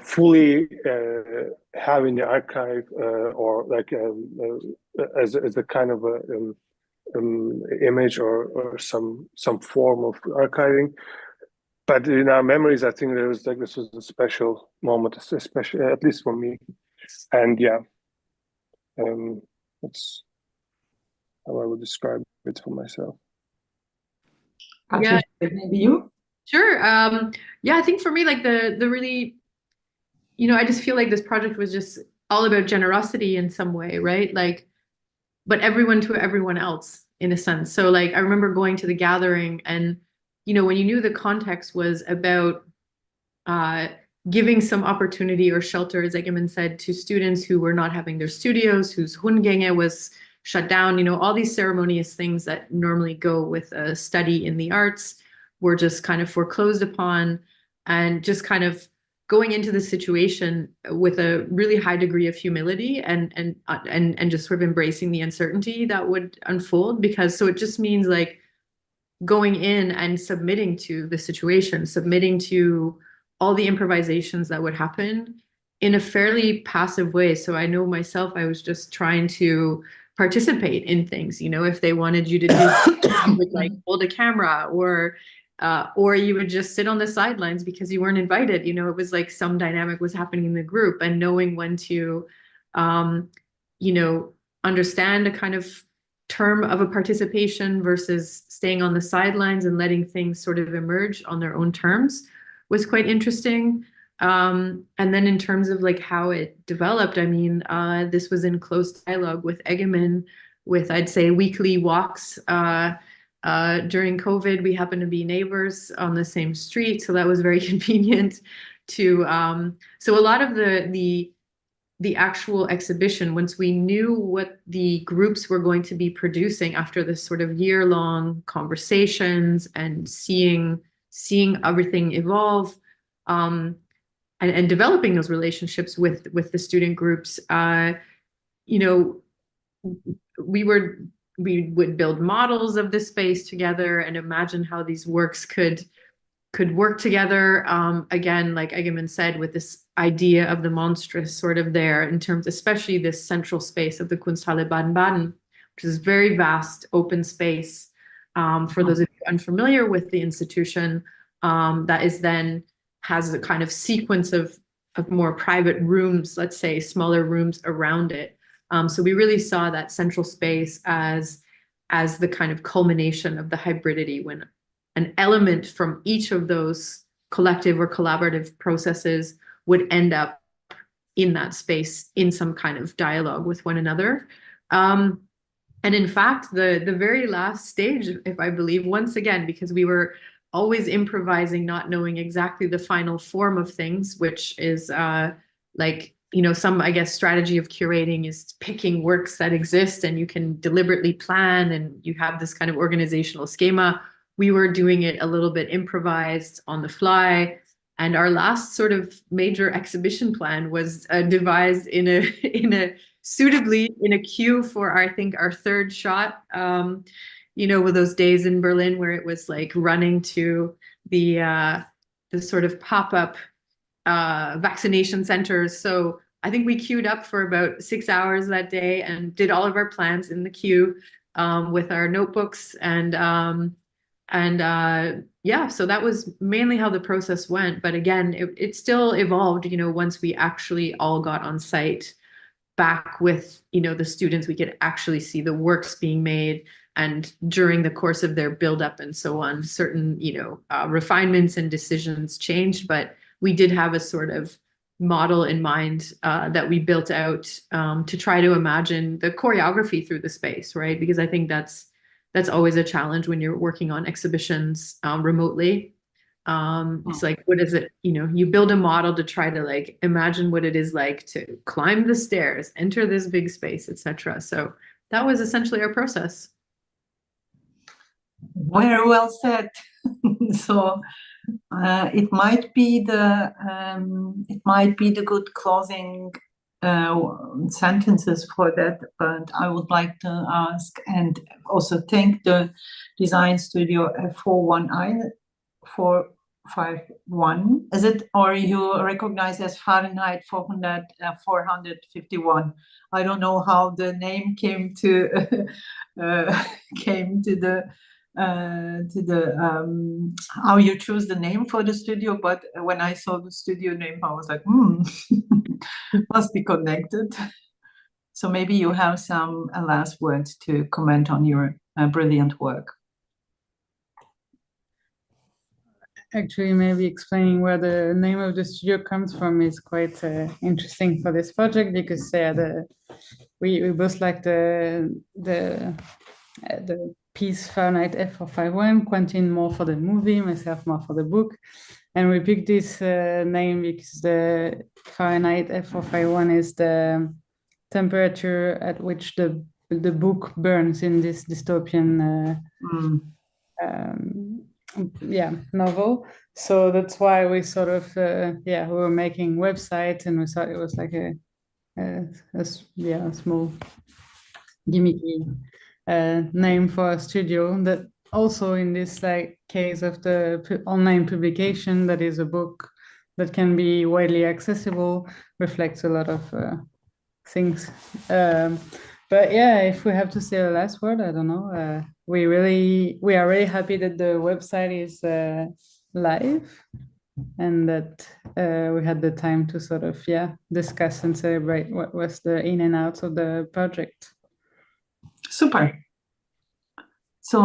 fully have in the archive or like as a kind of a image or some form of archiving. But in our memories, I think there was like this was a special moment, especially at least for me. And yeah, that's how I would describe it for myself. Patricia, maybe you? Sure. Yeah, I think for me, like the really, you know, I just feel like this project was just all about generosity in some way, right? Like, but everyone to everyone else in a sense. So like, I remember going to the gathering and, you know, when you knew the context was about giving some opportunity or shelter, as Egemen said, to students who were not having their studios, whose Hundgänge was shut down, you know, all these ceremonious things that normally go with a study in the arts were just kind of foreclosed upon, and just kind of going into the situation with a really high degree of humility and just sort of embracing the uncertainty that would unfold. Because so it just means like going in and submitting to the situation, submitting to all the improvisations that would happen in a fairly passive way. So I know myself, I was just trying to participate in things, you know, if they wanted you to do, you would like hold a camera, or you would just sit on the sidelines because you weren't invited. You know, it was like some dynamic was happening in the group, and knowing when to, you know, understand a kind of term of a participation versus staying on the sidelines and letting things sort of emerge on their own terms was quite interesting. And then in terms of like how it developed, I mean, this was in close dialogue with Egemen, with I'd say weekly walks. During COVID, we happened to be neighbors on the same street, so that was very convenient to. So a lot of the actual exhibition, once we knew what the groups were going to be producing after this sort of year-long conversations and seeing everything evolve, and developing those relationships with the student groups, you know, we would build models of the space together and imagine how these works could work together. Again, like Egemen said, with this idea of the monstrous sort of there, in terms, especially this central space of the Kunsthalle Baden-Baden, which is very vast open space. For those of you unfamiliar with the institution, that is then has a kind of sequence of more private rooms, let's say smaller rooms around it. So we really saw that central space as the kind of culmination of the hybridity, when an element from each of those collective or collaborative processes would end up in that space in some kind of dialogue with one another. And in fact, the very last stage, if I believe, once again, because we were always improvising, not knowing exactly the final form of things, which is like, you know, some, I guess, strategy of curating is picking works that exist and you can deliberately plan and you have this kind of organizational schema. We were doing it a little bit improvised on the fly. And our last sort of major exhibition plan was devised in a suitably in a queue for, I think, our third shot. You know, with those days in Berlin where it was like running to the sort of pop-up vaccination centers. So I think we queued up for about 6 hours that day and did all of our plans in the queue with our notebooks and yeah, so that was mainly how the process went. But again, it still evolved, you know, once we actually all got on site back with, you know, the students, we could actually see the works being made. And during the course of their build-up and so on, certain, you know, refinements and decisions changed. But we did have a sort of model in mind that we built out to try to imagine the choreography through the space, right? Because I think that's always a challenge when you're working on exhibitions remotely. It's like, what is it? You know, you build a model to try to like imagine what it is like to climb the stairs, enter this big space, etc. So that was essentially our process. Very well said. So it might be the good closing sentences for that, but I would like to ask and also thank the design studio 451. Is it, or you recognize as Fahrenheit 451? I don't know how the name came to how you choose the name for the studio, but when I saw the studio name, I was like, must be connected. So maybe you have some last words to comment on your brilliant work. Actually, maybe explaining where the name of the studio comes from is quite interesting for this project, because we both like the piece Fahrenheit F451, Quentin more for the movie, myself more for the book. And we picked this name because the Fahrenheit F451 is the temperature at which the book burns in this dystopian novel. So that's why we sort of we were making websites, and we thought it was like a small gimmicky name for a studio that also, in this like case of the online publication, that is a book that can be widely accessible, reflects a lot of things. But yeah, if we have to say the last word, I don't know. We are really happy that the website is live, and that we had the time to sort of discuss and celebrate what was the in and outs of the project. Super. So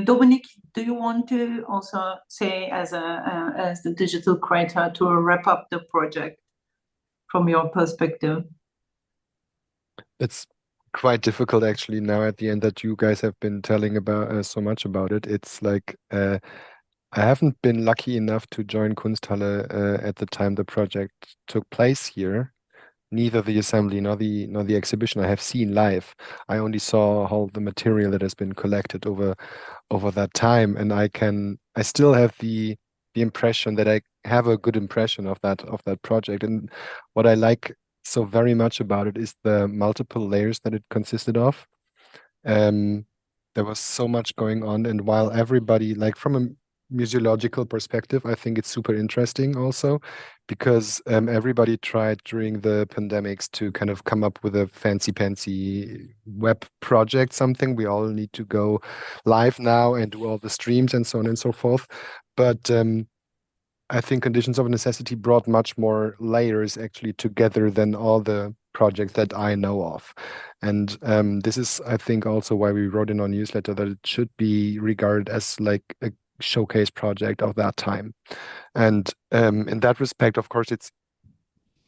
Dominic, do you want to also say as the digital creator to wrap up the project from your perspective? It's quite difficult actually now at the end that you guys have been telling about so much about it. It's like I haven't been lucky enough to join Kunsthalle at the time the project took place here. Neither the assembly nor the exhibition I have seen live. I only saw all the material that has been collected over that time, and I still have the impression that I have a good impression of that project. And what I like so very much about it is the multiple layers that it consisted of. There was so much going on, and while everybody, like from a museological perspective, I think it's super interesting also, because everybody tried during the pandemics to kind of come up with a fancy web project, something. We all need to go live now and do all the streams and so on and so forth. But I think Conditions of Necessity brought much more layers actually together than all the projects that I know of. And this is, I think, also why we wrote in our newsletter that it should be regarded as like a showcase project of that time. And in that respect, of course, it's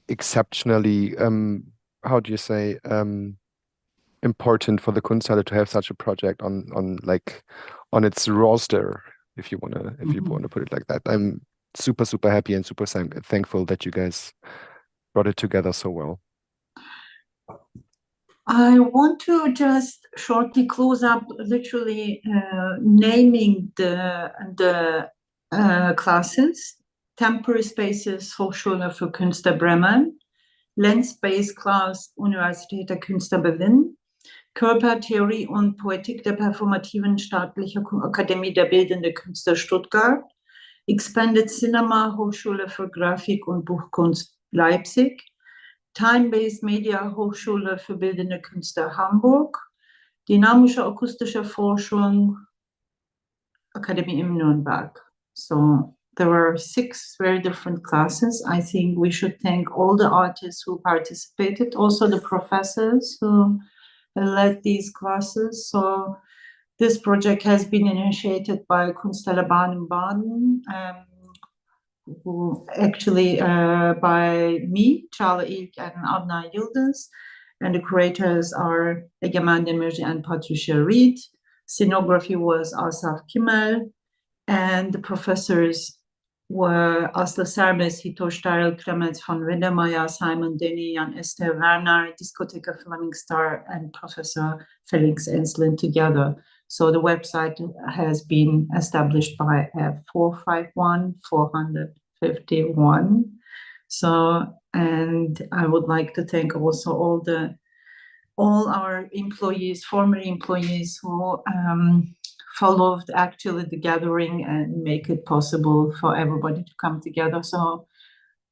exceptionally, how do you say, important for the Kunsthalle to have such a project on its roster, if you want to put it like that. I'm super happy and super thankful that you guys brought it together so well. I want to just shortly close up, literally naming the classes: Temporary Spaces Hochschule für Künste Bremen, Land-Space Class Universität der Künste Berlin, Körpertheorie und Poetik der performativen Staatliche Akademie der bildenden Künste Stuttgart, Expanded Cinema Hochschule für Grafik und Buchkunst Leipzig, Time-Based Media Hochschule für bildende Künste Hamburg, Dynamische akustische Forschung Akademie in Nürnberg. So there were 6 very different classes. I think we should thank all the artists who participated, also the professors who led these classes. So this project has been initiated by Kunsthalle Baden-Baden, who actually by me, Çağla Ilk, and Adnan Yıldız, and the curators are Egemen Demirci and Patricia Reed. Scenography was Asaf Kimel, and the professors were Aslı Serbest, Hitoş Darel, Clemens von Wedemeyer, Simon Denny, and Esther Werner, Discoteca Flaming Star, and Professor Felix Enslin together. So the website has been established by 451-451. So, and I would like to thank also all our employees, former employees who followed actually the gathering and make it possible for everybody to come together. So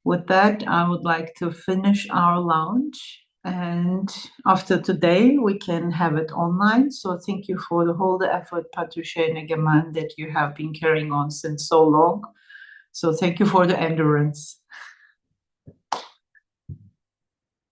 with that, I would like to finish our launch. And after today, we can have it online. So thank you for the whole effort, Patricia and Egemen, that you have been carrying on since so long. So thank you for the endurance.